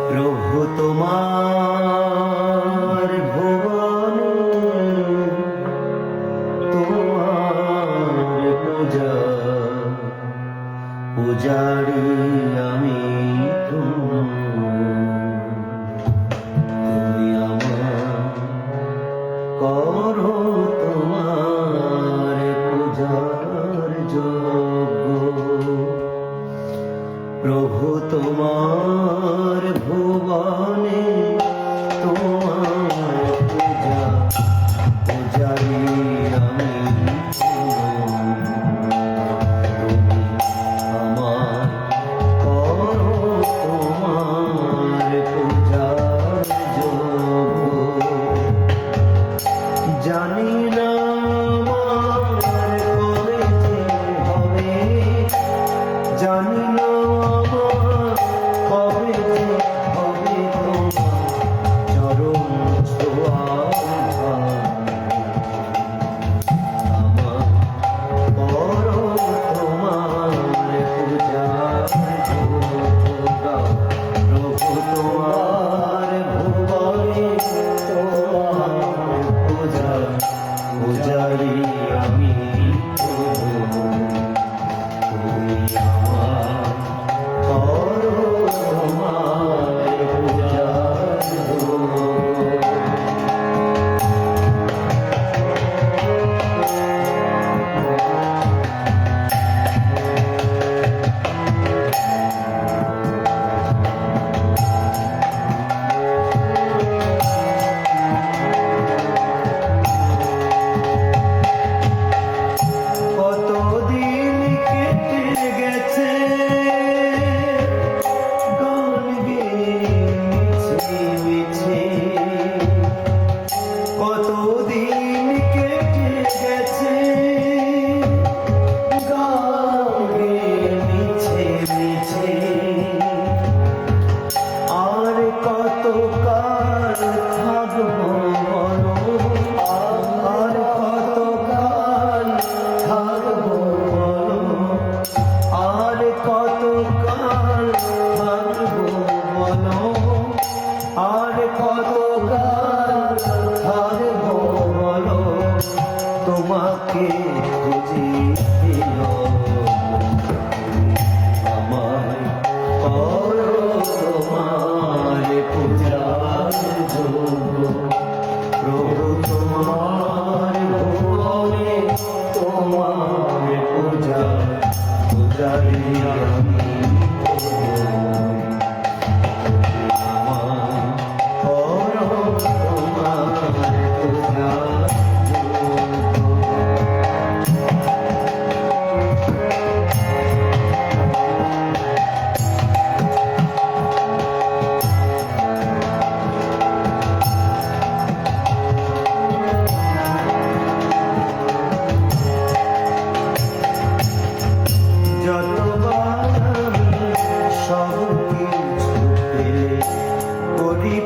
প্রভু তোমার ভুবনে তোমার পূজারি আমি তুমি আমার করো তোমার পূজার যোগ্য। প্রভু তোমার ভুবনে তোমার পূজারি আমি তুমি আমার করো তোমার পূজার যোগ্য। জানি না আমার কবে যে হবে, জানি না আমার কবে যে হবে তোমার চরণ ছোঁয়া। আমার করো তোমার পূজার যোগ্য। প্রভু তোমার ভুবনে তোমার পূজারি আমি তুমি আমার করো তোমার পূজার যোগ্য। কতদিন কেটে গেছে গানে মিছে মিছে, আর কত কাল থাকবো বলো, আর কত কাল থাকবো বলো, আর কত কাল থাকবো বলো, আর কত কাল থাকবো বলো, তোমাকে খুঁজি আমায় করো তোমার পূজার যোগ্য। প্রভু তোমার ভুবনে তোমার পূজারি আমি আমায় করো তোমার পূজার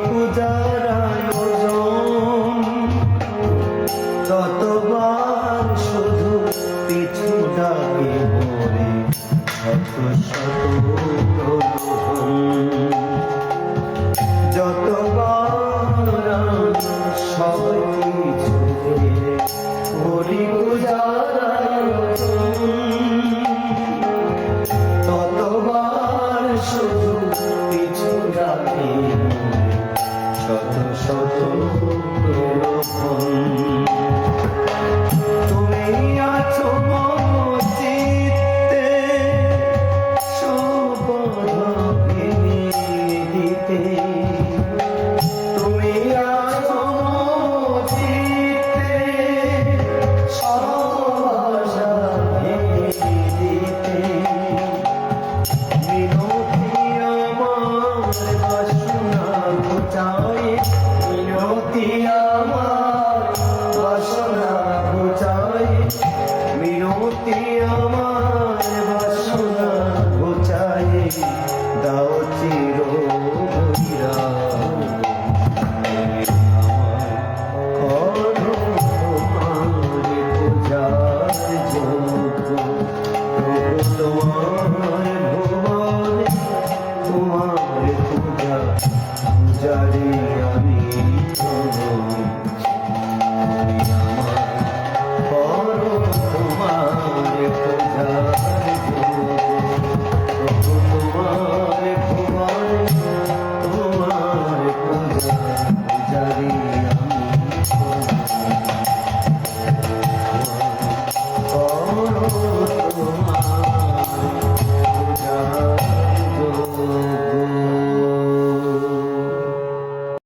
পূজার আয়োজন, ততবার শুধু পিছু ডাকে মোরে শত শত প্রলোভন। যতবার সব কিছু করি পূজার আয়োজন, ততবার শুধু পিছু ডাকে শত শত প্রলোভন। তুমি আছো মম চিত্তে সব ভেঙে দিতে, তুমি আছো মম চিত্তে সব ভেঙে দিতে। মিনতি আমার বাসনা ঘুচায়, মিনতি আমার বাসনা ঘুচায়, মিনতি আমার বাসনা ঘুচায়। দাও চির করো তোমার পূজার যোগ্য। প্রভু তোমার ভুবনে তোমার পূজা পূজারি আমি প্রভু